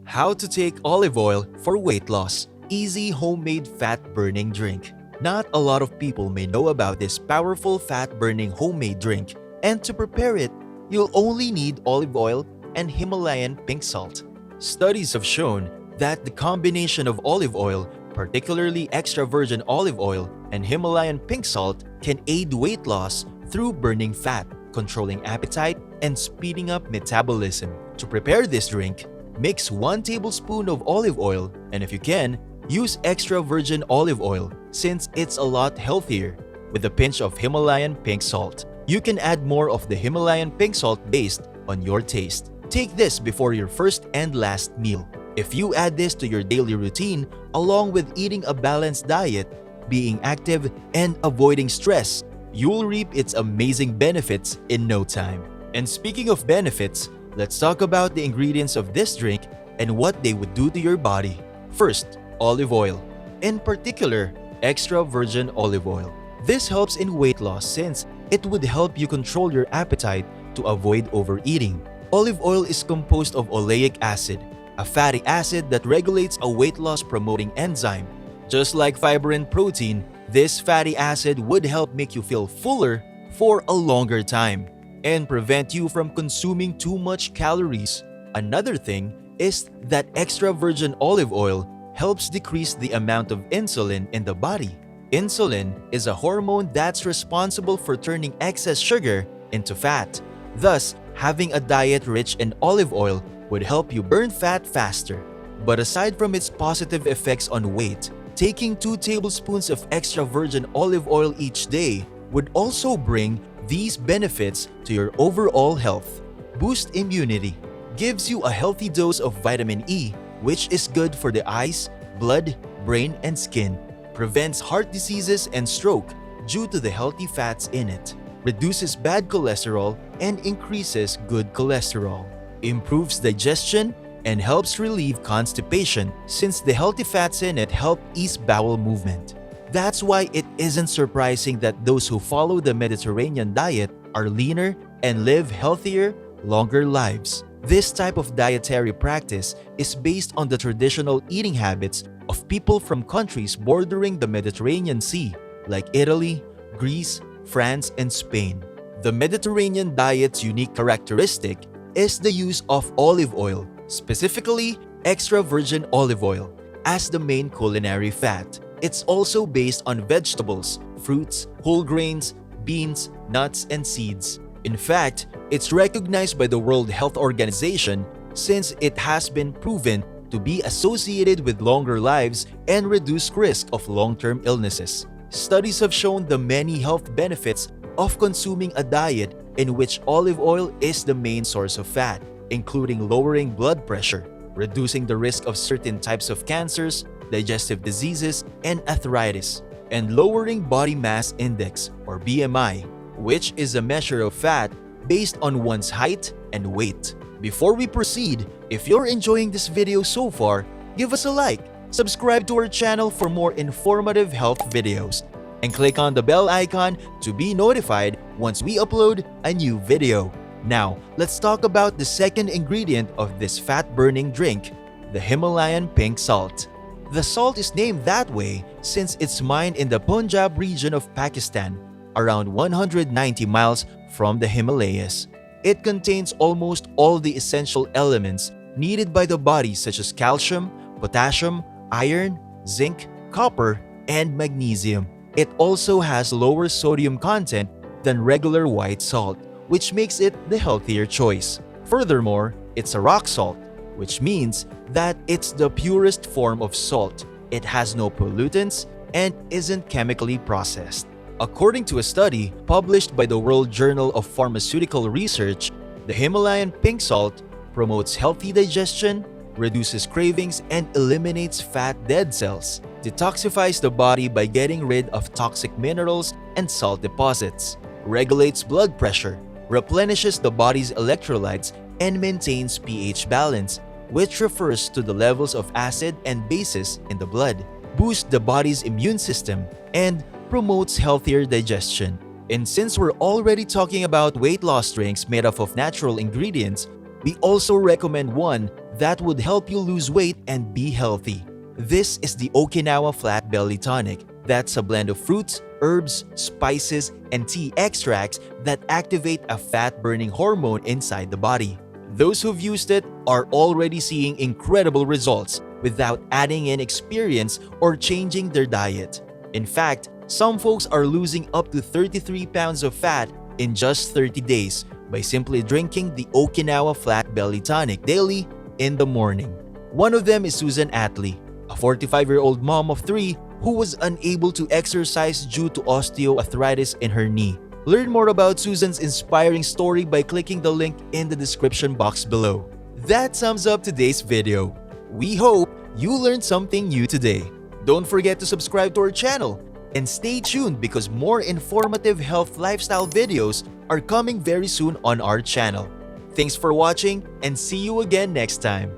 How to take olive oil for weight loss. Easy homemade fat-burning drink. Not a lot of people may know about this powerful fat-burning homemade drink, and to prepare it, you'll only need olive oil and Himalayan pink salt. Studies have shown that the combination of olive oil, particularly extra virgin olive oil, and Himalayan pink salt can aid weight loss through burning fat, controlling appetite, and speeding up metabolism. To prepare this drink, mix 1 tablespoon of olive oil, and if you can, use extra virgin olive oil since it's a lot healthier, with a pinch of Himalayan pink salt. You can add more of the Himalayan pink salt based on your taste. Take this before your first and last meal. If you add this to your daily routine, along with eating a balanced diet, being active, and avoiding stress, you'll reap its amazing benefits in no time. And speaking of benefits, let's talk about the ingredients of this drink and what they would do to your body. First, olive oil. In particular, extra virgin olive oil. This helps in weight loss since it would help you control your appetite to avoid overeating. Olive oil is composed of oleic acid, a fatty acid that regulates a weight loss promoting enzyme. Just like fiber and protein, this fatty acid would help make you feel fuller for a longer time and prevent you from consuming too much calories. Another thing is that extra virgin olive oil helps decrease the amount of insulin in the body. Insulin is a hormone that's responsible for turning excess sugar into fat. Thus, having a diet rich in olive oil would help you burn fat faster. But aside from its positive effects on weight, taking 2 tablespoons of extra virgin olive oil each day would also bring these benefits to your overall health. Boost immunity. Gives you a healthy dose of vitamin E, which is good for the eyes, blood, brain, and skin. Prevents heart diseases and stroke due to the healthy fats in it. Reduces bad cholesterol and increases good cholesterol. Improves digestion and helps relieve constipation since the healthy fats in it help ease bowel movement. That's why it isn't surprising that those who follow the Mediterranean diet are leaner and live healthier, longer lives. This type of dietary practice is based on the traditional eating habits of people from countries bordering the Mediterranean Sea, like Italy, Greece, France, and Spain. The Mediterranean diet's unique characteristic is the use of olive oil, specifically extra virgin olive oil, as the main culinary fat. It's also based on vegetables, fruits, whole grains, beans, nuts, and seeds. In fact, it's recognized by the World Health Organization since it has been proven to be associated with longer lives and reduced risk of long-term illnesses. Studies have shown the many health benefits of consuming a diet in which olive oil is the main source of fat, including lowering blood pressure, reducing the risk of certain types of cancers, digestive diseases, and arthritis, and lowering body mass index or BMI, which is a measure of fat based on one's height and weight. Before we proceed, if you're enjoying this video so far, give us a like, subscribe to our channel for more informative health videos, and click on the bell icon to be notified once we upload a new video. Now, let's talk about the second ingredient of this fat-burning drink, the Himalayan pink salt. The salt is named that way since it's mined in the Punjab region of Pakistan, around 190 miles from the Himalayas. It contains almost all the essential elements needed by the body such as calcium, potassium, iron, zinc, copper, and magnesium. It also has lower sodium content than regular white salt, which makes it the healthier choice. Furthermore, it's a rock salt, which means that it's the purest form of salt. It has no pollutants and isn't chemically processed. According to a study published by the World Journal of Pharmaceutical Research, the Himalayan pink salt promotes healthy digestion, reduces cravings, and eliminates fat dead cells, detoxifies the body by getting rid of toxic minerals and salt deposits, regulates blood pressure, replenishes the body's electrolytes, and maintains pH balance, which refers to the levels of acid and bases in the blood, boosts the body's immune system, and promotes healthier digestion. And since we're already talking about weight loss drinks made up of natural ingredients, we also recommend one that would help you lose weight and be healthy. This is the Okinawa Flat Belly Tonic. That's a blend of fruits, herbs, spices, and tea extracts that activate a fat-burning hormone inside the body. Those who've used it are already seeing incredible results without adding in experience or changing their diet. In fact, some folks are losing up to 33 pounds of fat in just 30 days by simply drinking the Okinawa Flat Belly Tonic daily in the morning. One of them is Susan Atley, a 45-year-old mom of 3 who was unable to exercise due to osteoarthritis in her knee. Learn more about Susan's inspiring story by clicking the link in the description box below. That sums up today's video. We hope you learned something new today. Don't forget to subscribe to our channel and stay tuned because more informative health lifestyle videos are coming very soon on our channel. Thanks for watching and see you again next time.